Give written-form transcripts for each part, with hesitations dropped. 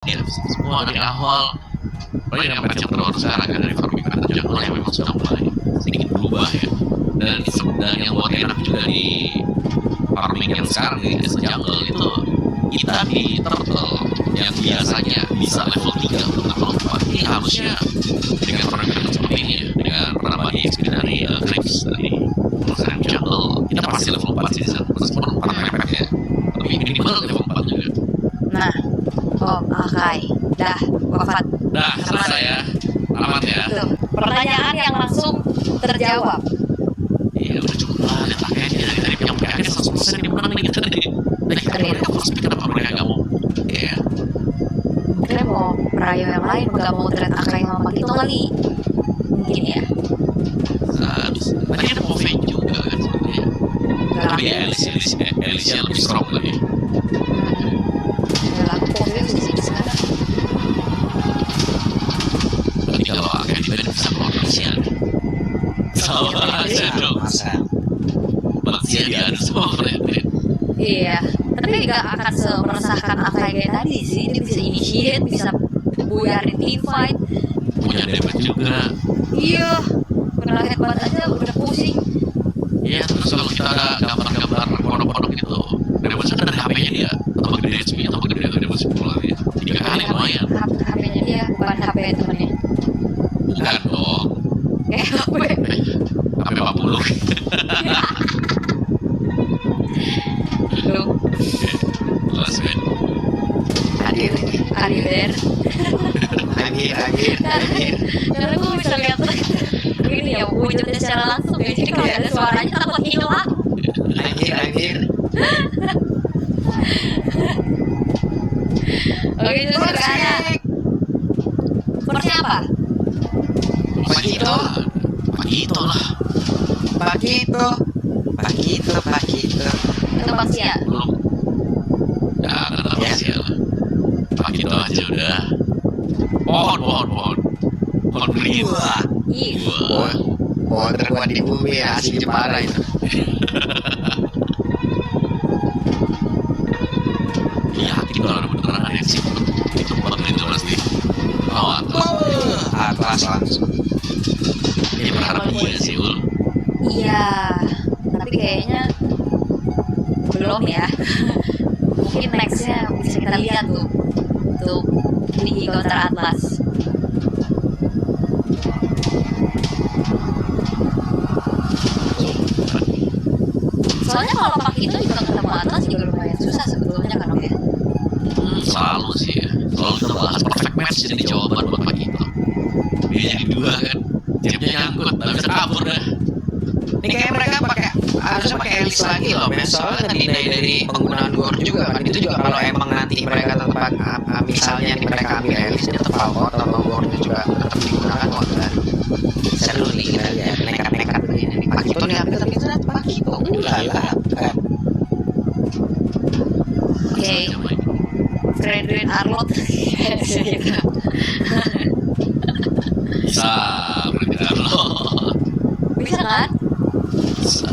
Ya, semua dari awal. Apalagi dengan patch yang terbaru sekarang kan dari farming pattern jungle yang memang sudah mulai sedikit berubah ya. Dan yang buat enak juga di farming yang sekarang di Desa Jungle itu kita di turtle yang biasanya bisa level 3 untuk level 4 ini harusnya dengan farming pattern seperti ini ya, dengan penambahan EXP dari Clips dari pelaksanaan jungle kita pasti level 4 sih di sana meskipun orang mepetnya lebih minimal level 4 juga. Nah, Om Akai, dah wafat. Dah selesai ya, aman ya. Tuh, pertanyaan yang langsung terjawab. Iya udah cukup lah, lihat akhirnya dari penyampai akhirnya 100% dimenang nih kita nih. Nah kita mereka prospek kenapa mereka nggak mau? Iya. Mungkin mau merayu yang lain, nggak mau trade Akai sama Makito kali. Mungkin ya. Tadi ada Moven juga kan sebenarnya. Tapi ya Alicia lebih strong lagi. Udah laku Moven sih sekarang. Berarti kalau akhirnya di band bisa keluar Alicia. Sama aja dong. Maksudnya diadu semua friend. Iya, tapi nggak akan semeresahkan Akai kayak tadi sih. Dia bisa initiate, bisa buyarin team fight. Punya damage juga. Iya, kena headbutt aja udah pusing. Iya, terus kalau kita ada gambar-gambar pondok-pondok gitu, damage kan dari HP-nya dia, atau gede HP atau gede damage pula ya. 3 kali lumayan. HP-nya dia bukan HP temennya. Bukan dong. HP. HP 40. Loh, Kelas men. hadir der. Anjir. Karena gue bisa lihat ini ya wujudnya secara langsung ya. Jadi kalau ada suaranya takut hilang. Anjir. Oke, itu sekarang. Seperti apa? Pakito lah. Pakito. Itu Baxia. Belum. Ya, kata Pakito lah. Pakito aja udah. Pohon beringin. Ih, Pohon terkuat di bumi ya, asli Jepara itu. Iya, ini kalau ada beneran ada yang sih. Itu banget itu pasti. Oh, Atlas langsung. ini berharap iya sih, Ul. iya. Tapi kayaknya belum ya. Mungkin nextnya bisa kita lihat tuh untuk di counter Atlas. Soalnya kalau pakai itu juga ketemu Atlas juga lumayan susah sebetulnya kan Om ya. Selalu sih ya. Selalu kita bahas perfect match jadi jawaban buat Pakito. Dia jadi 2 kan. Jamnya nyangkut, nggak bisa kabur dah. Ini kayak mereka harusnya pakai Elis lagi loh, men. Soalnya ngedinai dari penggunaan Gor juga kan. Itu juga kalau emang nanti mereka tetap misalnya nih mereka ambil Elis, dia tetap Falcon atau Gornya juga tetap digunakan. Wah, seru nih kita lihat nekat-nekat begini. Pakito nih ambil tapi ternyata Pakito enggak lah, kan. Oke. Fredrin Arlot. Bisa bergerak loh. Bisa kan? Bisa.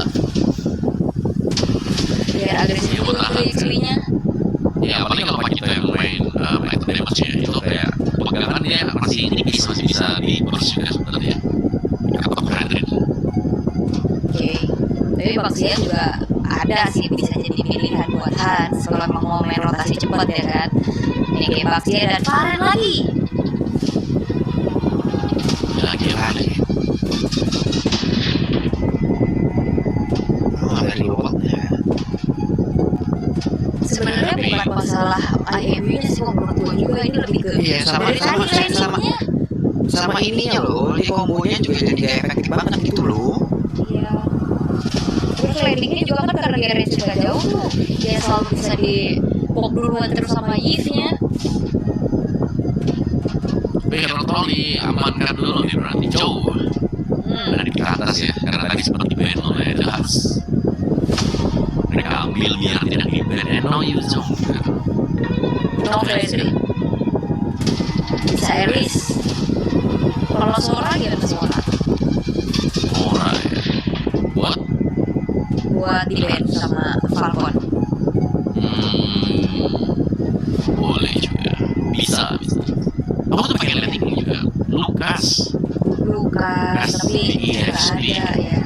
Biar agresif Ya, buat dulu anak, XP-nya. Ya apalagi kalau Pakito yang main damage-nya itu kayak pegangan dia masih tipis, masih bisa di burst juga sebenarnya. Ketok Fredrin. Oke. Tapi Baxia juga ada sih bisa jadi pilihan buat Hans kalau emang mau main rotasi cepat ya kan. Ini kayak Baxia dan Faren lagi. Lagi. Dari bobotnya. Sebenarnya bukan masalah IMU-nya sih menurut gue juga ini lebih ke Iya, dari tadi landingnya. sama ininya loh, di kombonya juga jadi gak efektif banget gitu loh. Iya. Terus landingnya juga kan karena dia range gak jauh tuh, dia selalu bisa di pop duluan terus sama Yves-nya. Tapi kalau diamankan dulu nih berarti jauh. Dari ke atas ya, karena tadi sempat di ban oleh The Huts. Mereka ambil biar tidak di ban. And now you jump. No Freddy. Bisa Elis. Kalau Sora gimana Sora? Ora ya. Buat di band sama Falcon. Boleh juga. Bisa bisa. Aku tuh pengen lihat ini juga, Lukas. tapi nggak EXP. ada ya.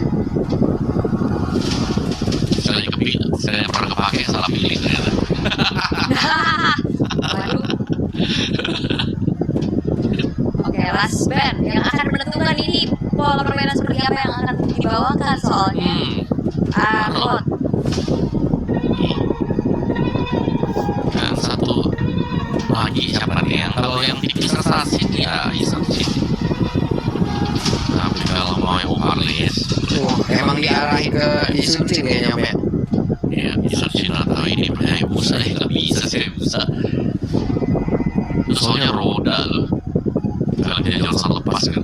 Saya pernah kepake salah pilih ternyata. Waduh. Oke, last band yang akan menentukan ini pola permainan seperti apa yang akan dibawakan soalnya Arlot. Dan satu lagi siapa nih yang kalau yang tipis assassin ya Assassin. Tapi kalau mau yang wireless Emang diarahin ke Isuncin kayaknya, Mbak. ya Assassin atau ini percaya busa ya nggak bisa saya busa. Itu soalnya roda loh. Kalau dia jangan salah lepas kan.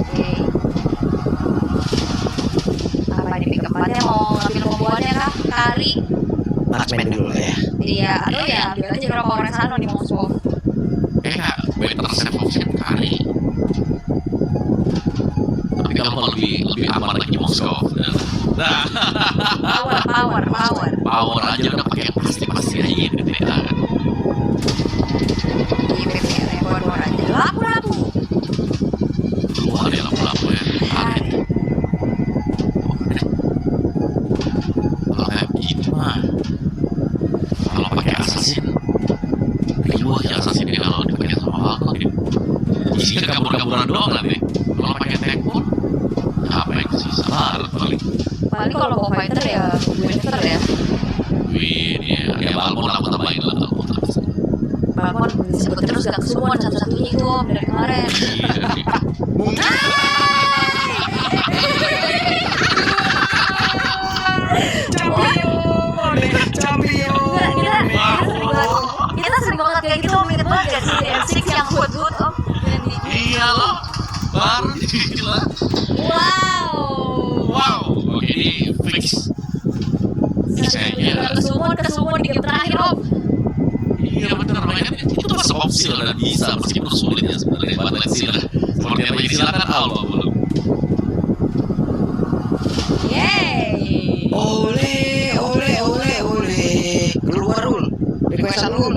Oke. Apa di pick keempatnya mau ngambil pembuatnya kah? Kali? Marksman dulu lah ya. Iya, atau ya ambil aja berapa orang sana di Moskow. Nggak, better save option kali. Tapi kamu lebih aman lagi Moskow. Nah, Power. power aja udah pakai yang pasti aja gitu ya. Di PPR bor aja. Lapu. Wah, dia lampu ya. Kalau kayak begini mah, kalau pakai assassin, ribu aja assassin ini kalau dipakai sama aku gitu. Isinya kabur-kaburan doang nanti. Kalau pakai tank pun, apa yang sisa paling. Paling kalau mau fighter ya Winter ya. Wih, ya Balmon aku tambahin lah. Balmon disebut terus gak kesuruan satu-satunya itu Om dari kemarin. Kita sering banget kayak gitu Om, inget banget gak sih M6 yang good Om. Iya loh, baru gila. Wow, ini fix. Kesumun di game terakhir Om. Iya benar, makanya itu masuk opsi lah dan bisa meskipun sulit ya sebenarnya buat sila. Seperti yang lagi silakan Allah belum. Yeay. Ole. Keluar Ul. Requestan Ul.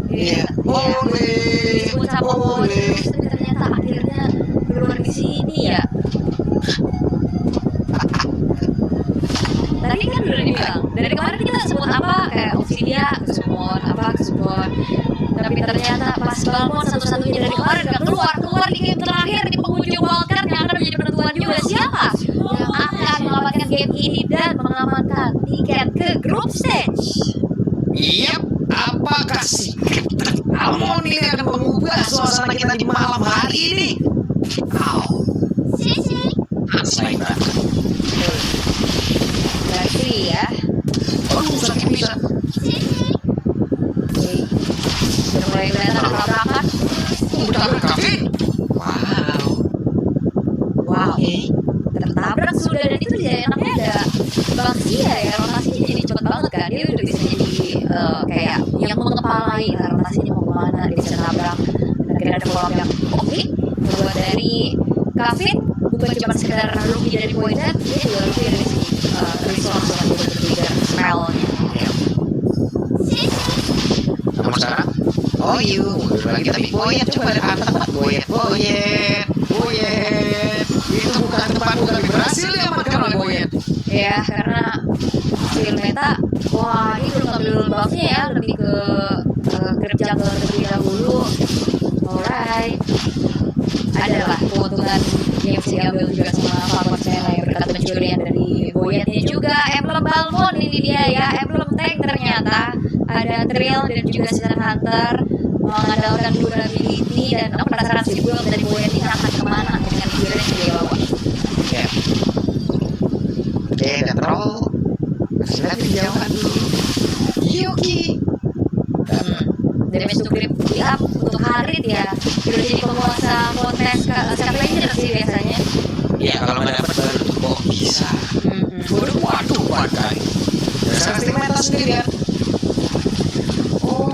Iya. Disebut sama Ole. tapi ternyata akhirnya keluar di sini ya. Tadi kan udah dibilang dari kemarin kita sebut apa kayak Obsidia, Kesumun. Tapi ternyata pas Balmon satu-satunya dari kemarin gak keluar di game terakhir di penghujung wildcard yang akan menjadi penentuan juga siapa yang akan melamatkan game ini dan mengamankan tiket ke group stage. Yap, apakah si Almond ini akan mengubah suasana kita di malam hari ini? Sisi. Selain that. Berarti ya. Sakit bisa. Sudah mulai kelihatan tabrakan. Udah kafe. Wow. Tertabrak sudah dan itu dia enaknya ada Baxia ya rotasinya jadi cepet banget kan dia udah bisa jadi kayak yang mengepalai rotasinya mau kemana dia bisa nabrak dan akhirnya ada peluang yang oke buat dari Kavin bukan cuma sekedar rookie dari poinnya dia juga rookie dari segi resource yang juga trigger spellnya. Namun sekarang, mundur lagi tapi boyet coba tempat boyet. Itu bukan tempat lagi berhasil ya makan oleh boyet. Ya karena skill meta wah ini belum ngambil buffnya ya lebih ke grab jungle terlebih dahulu. Alright, adalah keuntungan yang bisa diambil juga sama Falcon Sela yang berkat pencurian dari boyetnya juga. Emblem Balmon ini dia ya, emblem tank ternyata ada Trill dan juga Season Hunter mengandalkan durability dan aku penasaran sih build dari boyet ini akan kemana dengan figure yang dia bawa. Oke, dan troll. Silat dijauhan dulu. Yuki. Damage to grip di up untuk Harit ya. Udah jadi penguasa kontes scavenger sih biasanya. Iya, kalau nggak dapat baru tuh kok bisa. Waduh, pakai. Dasar tim meta sendiri ya.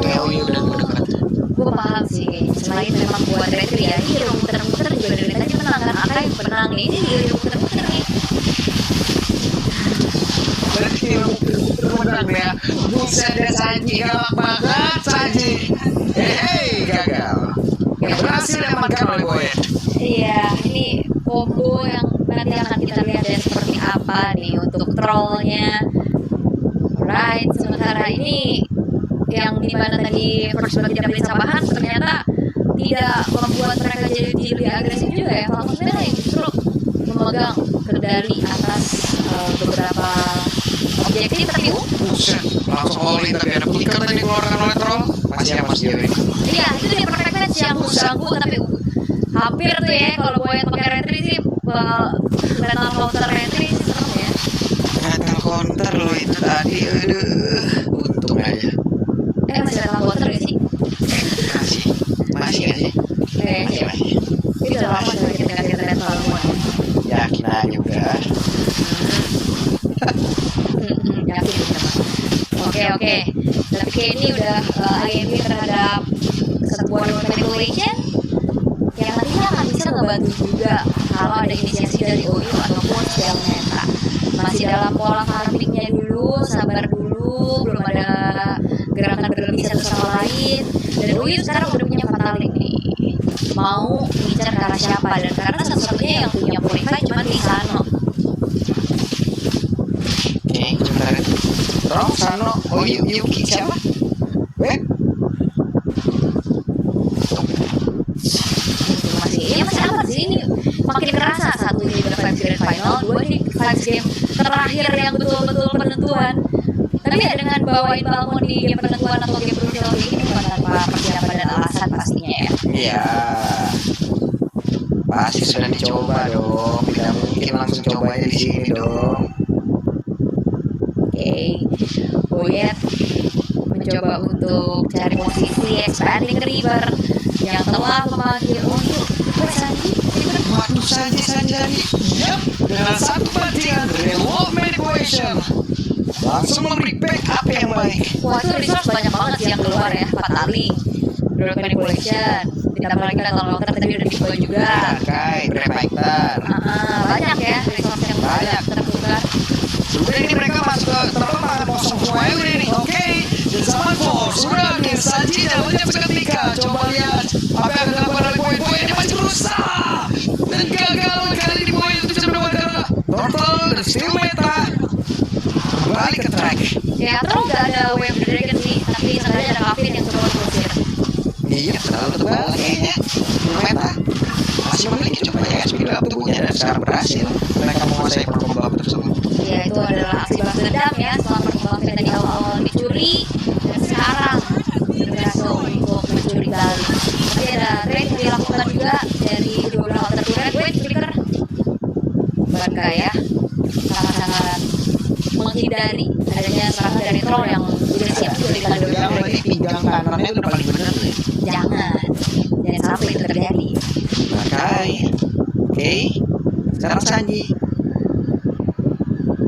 TOI udah mendekat. Gue paham sih. Selain memang buat retri ya, ini hero muter-muter juga dari tadi menang kan. Akai menang nih, ini hero muter-muter nih. Berarti hero muter-muter menang ya. Buset deh Sanji, galak banget Sanji. Hei, gagal. Yang berhasil diamankan oleh Boyd. Iya, ini combo yang nanti akan kita lihat ya seperti apa nih untuk trollnya. Right, sementara ini yang dimana tadi first blood tidak beli sabahan ternyata tidak membuat mereka jadi lebih agresif juga ya. Falcon Merah yang justru memegang kendali atas beberapa objektif tapi Buset, langsung all in tapi ada flicker tadi dikeluarkan oleh troll. Masih aman sejauh ini. iya itu dia perfect match yang mengganggu tapi hampir tuh ya kalau Boyd pakai retri sih lethal counter retri sih serem ya. Lethal counter loh itu tadi, aduh, untung aja. Masih lethal counter gak sih? Masih nggak sih? Kayaknya Masih. itu udah lama dari kita lihat laluan. Yakin aja udah. Yakin oke tapi kayak ini udah IMB terhadap sebuah manipulation yang nantinya akan bisa ngebantu juga kalau ada inisiasi dari OU ataupun Spell Meta. Masih dalam pola farmingnya dulu, sabar dulu, belum ada gerakan berlebih satu sama lain. Dan OU sekarang udah punya Fataling nih, mau ngincar ke arah siapa, dan karena satu-satunya yang punya Purify cuma di Sano. Oke, sebentar. Troll, Sano, oh Yuki siapa? Masih aman sih, ini makin kerasa. Satu ini udah 5 grand final, dua ini 5 game terakhir yang betul-betul penentuan. Tapi ya dengan bawain Balmond di game penentuan atau game crucial ini bukan tanpa persiapan dan alasan pastinya ya. Iya, pasti sudah dicoba dong, tidak mungkin langsung cobanya di sini dong. Oke, Boyd mencoba untuk cari posisi expanding river yang telah memanggil untuk Sanji. Waduh, Sanji. Yap, dengan satu bantingan reload manipulation langsung memberi backup yang baik. Wah itu resource banyak banget sih yang keluar ya. Fataling, Reload Manipulation, ditambah lagi Lethal Counter tadi udah dibuat juga. Kai, Breakfighter. Banyak ya resource yang Banyak. tertukar. Sudah ini mereka masuk ke tempat kosong semua ini. Oke, dan sama Force sudah nih Sanji dan banyak seketika. Coba lihat apa yang dilakukan oleh Boy yang masih berusaha dan gagal kali ini Boy itu bisa mendapatkan Turtle dan Steel Meta kembali ke track. Ya terus gak ada Wave Dragon sih, tapi sebenarnya ada Kavin yang coba mengusir. Iya, terlalu tebal kayaknya. Meta masih memiliki cukup banyak speed up tubuhnya dan sekarang berhasil mereka menguasai perkembangan tersebut. Ya itu adalah aksi balas dendam ya setelah perkembangan yang tadi awal-awal dicuri dan sekarang berhasil untuk mencuri balik. Tapi ada trade yang dilakukan juga dari kedua belah alter turret. Wave Flicker Barca ya sangat-sangat menghindari adanya serangan dari troll yang udah siap juga di kandang. Yang lagi pinggang kanannya itu paling benar tuh ya. Jangan sampai itu terjadi. Makanya, oke. Sekarang Sanji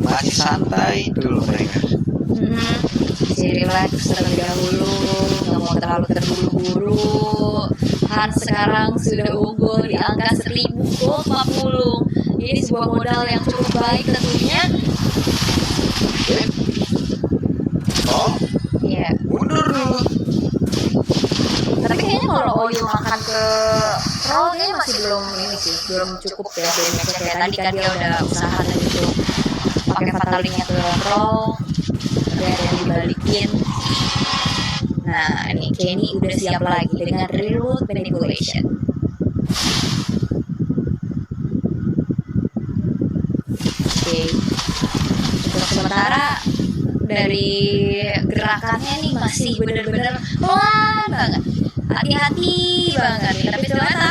masih santai dulu mereka. Si relax terlebih dahulu, nggak mau terlalu terburu-buru. Hans sekarang sudah unggul di angka 1040. Ini sebuah modal yang cukup baik tentunya. Oh, Iya. mundur dulu. Tapi kayaknya kalau Oyo makan ke troll kayaknya masih belum ini sih, belum cukup ya. Damage kayak tadi kan dia udah usaha tadi tuh pakai fatalingnya ke troll, tapi ada yang dibalikin. Nah ini Kenny udah siap lagi dengan reroute manipulation. Oke, untuk sementara dari gerakannya nih masih bener-bener pelan banget, hati-hati banget nih. Tapi ternyata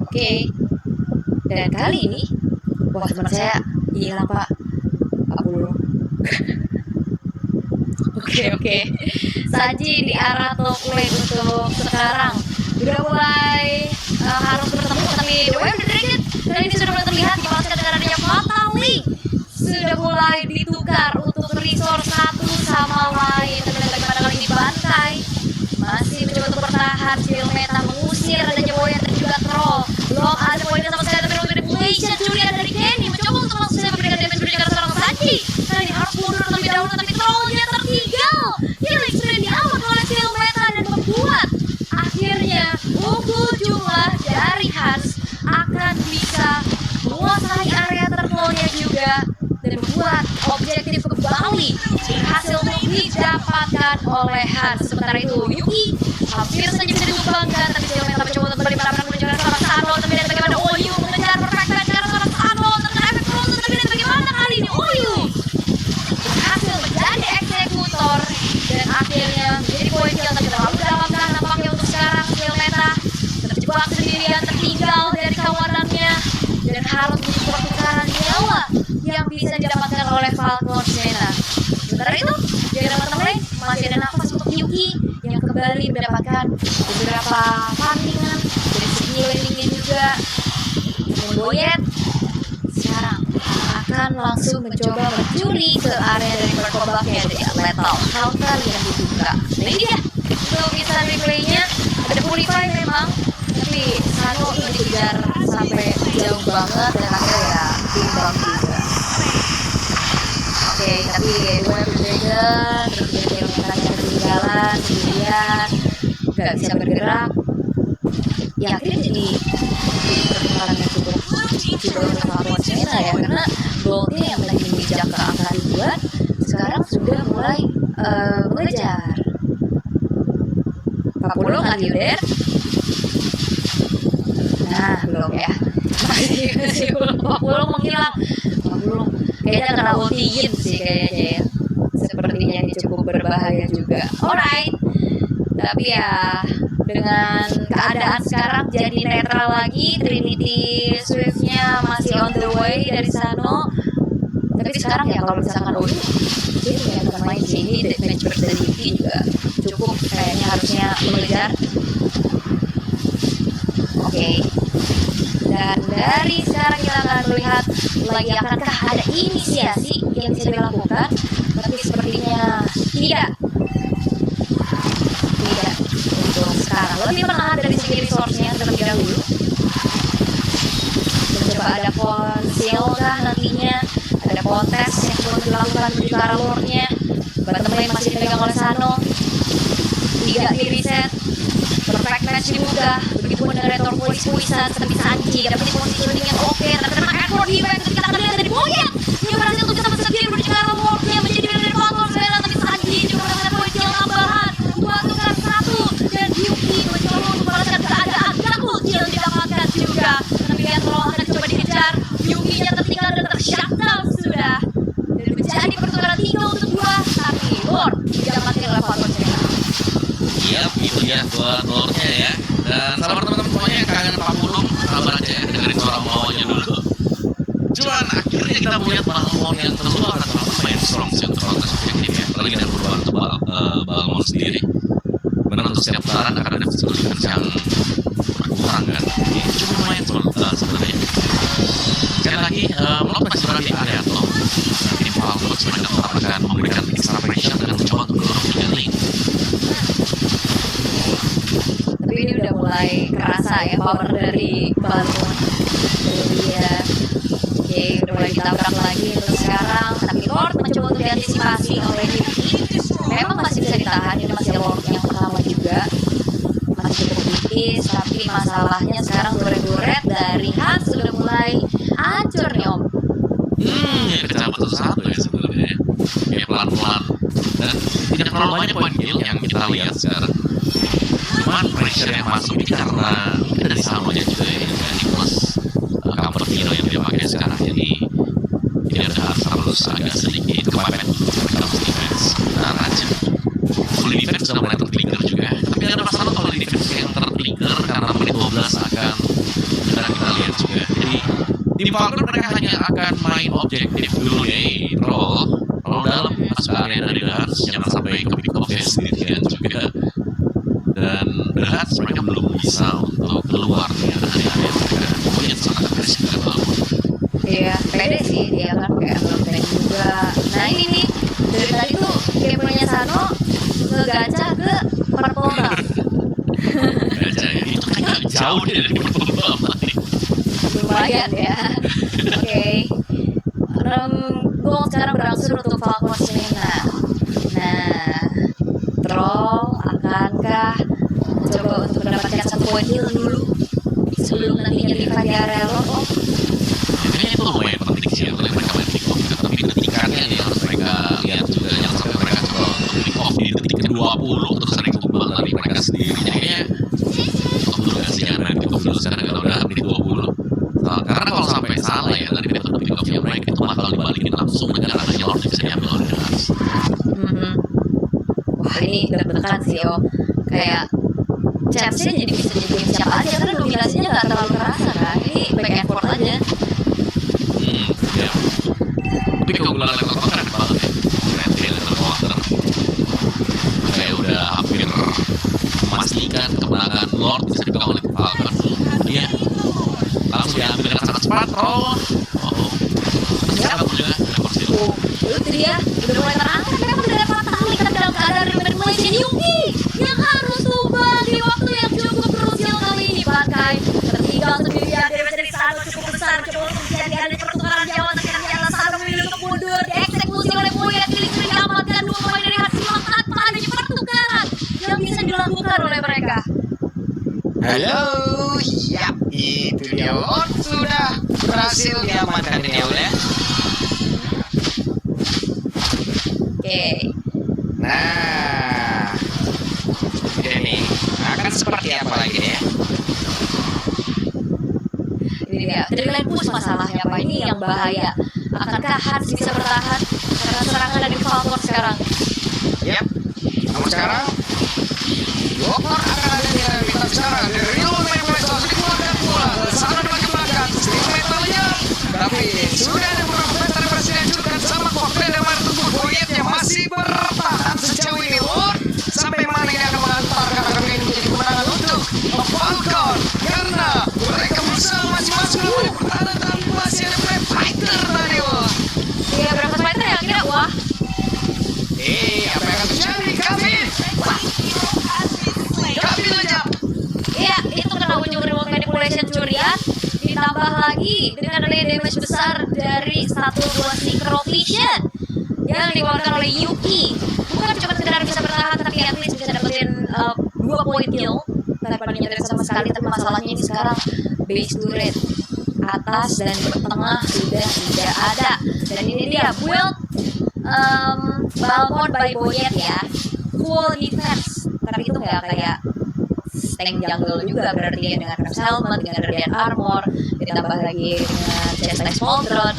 oke, dan kali ini wah teman saya hilang pak. Aku Oke. Sanji di arah top lane untuk sekarang udah mulai harus bertemu, tapi The Wave Dragon dan ini sudah mulai terlihat dibalaskan dengan adanya Fatali sudah mulai ditukar untuk resource satu sama lain. Tapi bagaimana kali ini Bantai masih mencoba untuk bertahan. Skill meta mengusir adanya Boyan dan juga Troll. Belum ada poin sama sekali, tapi manipulation curian dari membuat objektif kembali berhasil untuk didapatkan oleh Han. Sementara itu Yuki hampir saja bisa ditumbangkan, tapi Xiao Meta mencoba untuk bertabrakan menunjukkan seorang Sano. Tapi lihat bagaimana Oyu mengejar perfect match karena seorang Sano terkena efek frozen. Tapi lihat bagaimana kali ini Oyu berhasil menjadi eksekutor dan akhirnya menjadi poin kill. Tapi terlalu dalam kan nampaknya untuk sekarang Xiao Meta terjebak sendirian, tertinggal dari kawanannya dan harus menjadi pertukaran nyawa yang bisa didapatkan oleh Falcon Sena. Sementara itu di hadapan lain masih ada nafas untuk Yuki yang kembali mendapatkan beberapa farmingan dari segi landingnya juga. Namun Boyet sekarang akan langsung mencoba mencuri ke area dari berkembangnya dengan lethal counter yang dibuka. Nah ini dia untuk bisa replaynya, ada Purify memang, tapi Sano ini dikejar sampai jauh banget dan akhirnya ya timbang juga. Oke, tapi Web Dragon terus dia mengatanya ketinggalan kemudian nggak bisa bergerak. Ya akhirnya jadi pertukaran yang cukup untuk Falcon Sena ya, karena goldnya yang tadi menginjak ke angka ribuan sekarang sudah mulai mengejar 40 kali udah. Nah belum ya, masih belum 40 menghilang. 40 kayaknya kena ultiin sih kayaknya ya, sepertinya ini cukup berbahaya juga. Alright, tapi ya dengan keadaan sekarang jadi netral lagi, Trinity Swift-nya masih on the way dari Sano. Tapi sekarang ya kalau misalkan Oyu dia punya teman main sini, deathmatch dari Yuki juga cukup kayaknya harusnya mengejar. Oke. Dan dari sekarang kita akan melihat lagi akankah ada inisiasi yang bisa dilakukan, tapi sepertinya tidak untuk sekarang. Lebih menahan dari segi resource-nya terlebih dahulu. Mencoba ada konsil kah nantinya, ada kontes yang perlu dilakukan menuju ke arah lore-nya. Bottom lane masih dipegang oleh Sano, 3 di reset, perfect match dibuka. Begitupun dengan Retor Puisan, tapi Sanji dapat positioning yang oke, terkena effort defense ketika kita lihat dari Boyet yang berhasil untuk bisa sendiri menuju ke arah lore-nya, menjadi dari Falcon Sena. Tapi Sanji juga mendapatkan poin kill tambahan 2 tukar 1 dan Yuki mencoba untuk membalaskan keadaan. Double kill didapatkan juga, tapi lihat kalau akan coba dikejar, Yuki-nya tertinggal dan tershutdown sudah, dan menjadi pertukaran 3 untuk 2, tapi Lord didapatkan oleh Falcon Sena. Yap, itu dia buat lore-nya ya. Dan salam teman-teman semuanya yang kangen Pak Pulung, sabar aja ya, dengerin suara mawanya dulu. Cuman akhirnya kita melihat Balmon yang keluar atau main strong sih untuk kontes objektif ya. Apalagi dengan perubahan ke Balmon sendiri. Benar untuk setiap putaran akan ada physical defense yang berkurang kan. Ini cuma lumayan sebenarnya. Sekali lagi, Melot masih berada di area top. Ini Falcon sebenarnya tetap akan memberikan extra pressure dengan mencoba untuk mendorong ke lane. Tapi ini udah mulai kerasa ya power dari Balmon. Jadi ya, oke, udah mulai ditabrak lagi untuk sekarang. Tapi Lord mencoba untuk diantisipasi oleh Yuki. Memang masih bisa ditahan, ini masih Lord yang pertama juga, masih cukup tipis. Tapi masalahnya sekarang duret-duret dari Han sudah mulai hancur nih Om. Ya kecabut satu ya sebenarnya. Ya pelan-pelan dan tidak terlalu banyak poin kill yang kita lihat sekarang. Cuman pressure yang masuk ini karena ini dari Sanonya juga ya, ini plus counter hero yang dia pakai sekarang, jadi ada harus agak sedikit kepepet untuk defense. Nah aja full defense sudah mulai tertrigger juga, tapi ada masalah kalau defense yang tertrigger karena menit 12 akan benar kita lihat juga. Jadi di Falcon mereka hanya akan main objektif dulu ya, roll dalam masuk area dari Dars, jangan sampai ke pick off sendirian juga. Dan Dars mereka belum bisa untuk keluar dari area mereka. Kemudian sangat agresif dengan Balmon. Iya, pede sih dia kan kayak belum pede juga. Nah ini nih dari tadi tuh gameplaynya Sano ngegaca ke purple buff. Gacha ya, itu kan jauh deh dari purple buff tadi. Lumayan ya. Oke. Gol sekarang berangsur untuk Falcon Sena. Nah, Troll akankah mencoba untuk mendapatkan 1 poin kill dulu sebelum nantinya di area lore? Ini itu lumayan penting sih untuk mereka main pick off, tapi ketika strateginya nih harus mereka lihat juga, jangan sampai mereka coba pick off di detik ke-20 terus sering tumbang dari mereka sendiri. Kayaknya stop dulu gak sih, jangan main pick off dulu sekarang kalau udah menit 20. Karena kalau sampai salah ya dari metode pick off-nya mereka itu bakal dibalikin langsung dengan adanya Lord bisa diambil oleh Hans. Wah ini deg-degan sih yo, kayak chance-nya jadi bisa jadi siapa aja karena dominasinya nggak terlalu kerasa kan, ini back and forth aja. Ya. Tapi keunggulan Level keren banget ya. Nanti Level Water kayak udah hampir memastikan kemenangan Lord bisa dipegang oleh Falcon. Iya. Langsung diambil dengan sangat cepat. Oh. Sekarang juga Level Steel. Itu dia udah mulai terangkat, mereka udah dapat tahu kan dalam keadaan manipulation Yuki yang harus tumbang di waktu yang cukup krusial kali ini. Pakai tertinggal sendirian dari Sano cukup besar, coba untuk menjadi ada pertukaran jawab dengan jalan Sano memilih untuk mundur, dieksekusi oleh Boya. Killing Spree dapatkan 2 poin dari hasil tanpa adanya pertukaran yang bisa dilakukan oleh mereka. Halo, yap, itu dia Lord sudah berhasil diamankan ini ya. Oke. Nah, ini akan seperti apa lagi nih ya? Ini dia, Triline push masalahnya Pak, ini yang bahaya. Akankah Hans bisa bertahan karena serangan dari Falcon sekarang? Yap, namun sekarang Walker akan ada di dalam kita sekarang. Dari Real Metal dikeluarkan pula, sangat dikembangkan Street Metalnya. Tapi sudah ada beberapa meter yang berhasil dihancurkan sama Cocktail dan mana tubuh Boyetnya masih bertahan sejauh ini Lord. Sampai mana yang akan mengantarkan akan menjadi kemenangan untuk Falcon, karena mereka berusaha masing-masing untuk bertahan dan masih ada Brave Fighter tadi Lord. Iya, berapa fighter ya kira? Wah, Apa yang akan terjadi Kevin? Kevin aja. iya itu kena ujung remote manipulation curian, ditambah lagi dengan relay damage besar dari 1-2 synchro vision yang dikeluarkan oleh Yuki. Bukan cuma sekedar bisa bertahan, tapi at least bisa dapetin 2 poin kill tanpa dinyetir sama sekali. Tapi masalahnya ini sekarang base turret atas dan tengah sudah tidak ada. Dan ini dia build Balmond by Boyet ya, full defense, tapi itu nggak kayak tank jungle juga, berarti ya dengan Rex helmet, dengan radiant armor, ditambah lagi dengan chest like small drone,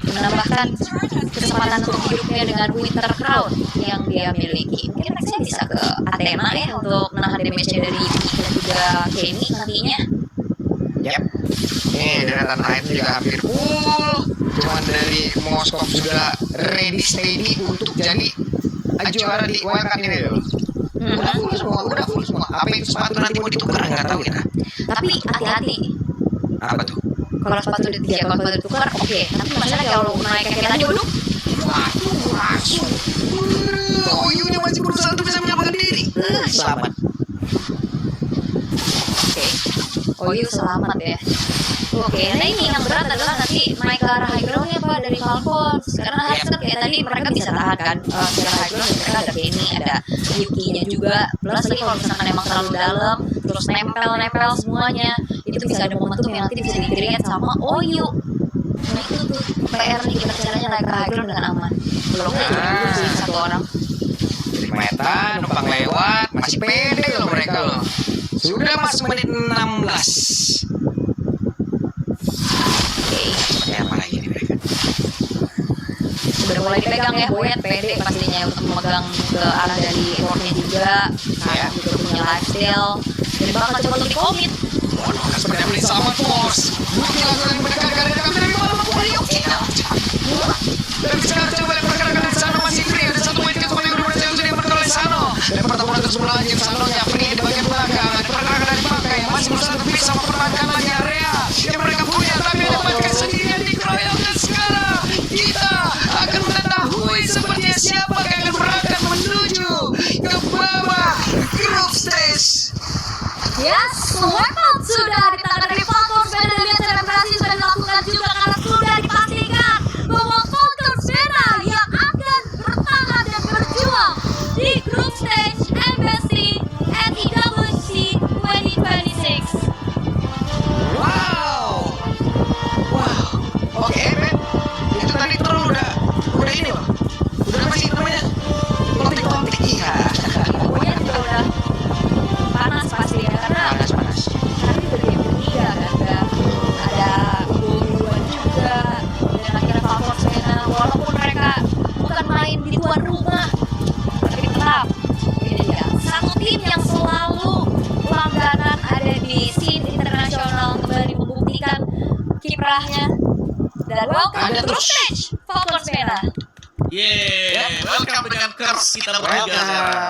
menambahkan kesempatan untuk hidupnya dengan winter crown yang dia miliki. Mungkin Rexnya bisa ke Athena ya untuk menahan damage dari Yuki dan juga Kenny nantinya. Yap. Nih deretan lain juga hampir full. Cuman dari Moskov sudah ready steady untuk jadi juara di wildcard ini loh. Udah full semua. Apa itu sepatu nanti mau ditukar nggak tahu ya. Tapi hati-hati. Apa tuh? Kalau sepatu ditukar, oke. Tapi masalahnya kalau naik kayak tadi, waduh. Waduh, langsung. Oh, Yunya masih berusaha untuk bisa menyelamatkan diri. Selamat. Oke. Oh iya selamat ya. Oke, nah ini yang berat adalah nanti naik ke arah high ground-nya Pak dari Falcon. Karena harusnya kayak tadi mereka bisa tahan kan secara high ground, mereka ada Kenny, ada Yuki-nya juga. Plus lagi kalau misalkan emang terlalu dalam, terus nempel semuanya, itu bisa ada momentum yang nanti bisa di-create sama Oyu. Nah itu tuh PR nih, kita caranya naik ke high ground dengan aman. Belum nggak sih satu orang. Meta, numpang lewat, masih pede loh mereka loh. Sudah masuk menit 16. Seperti apa lagi nih mereka? Sudah mulai dipegang ya, Boyet pede pastinya untuk memegang ke arah dari worknya juga. Karena juga punya lifestyle dan bakal coba untuk dikomit. Waduh, seperti apa nih sama bos. Bukti langsung yang mereka dari kami dari mana pun yuk kita. Dan sekarang coba lihat pergerakan dari sana masih free. Ada satu poin kembali yang berhasil yang sudah diamankan oleh Sano. Dan pertempuran terus berlanjut. Sanonya free di bagian belakang. Pergerakan dari pakai masih berusaha untuk bisa mempertahankan lagi area yang mereka punya. Tapi ada pakai sendirian dikeroyok dan sekarang kita akan mengetahui sepertinya siapa yang akan berangkat menuju ke bawah group stage. Yes, weapon sudah di tangan dari Falcon. Sudah dilihat selebrasi sudah dilakukan juga karena sudah dipastikan bahwa Falcon Sena kiprahnya. Dan welcome Ada to terus. stage Falcons merah. Yeay, welcome dengan Kers kita bertiga Welcome. sekarang.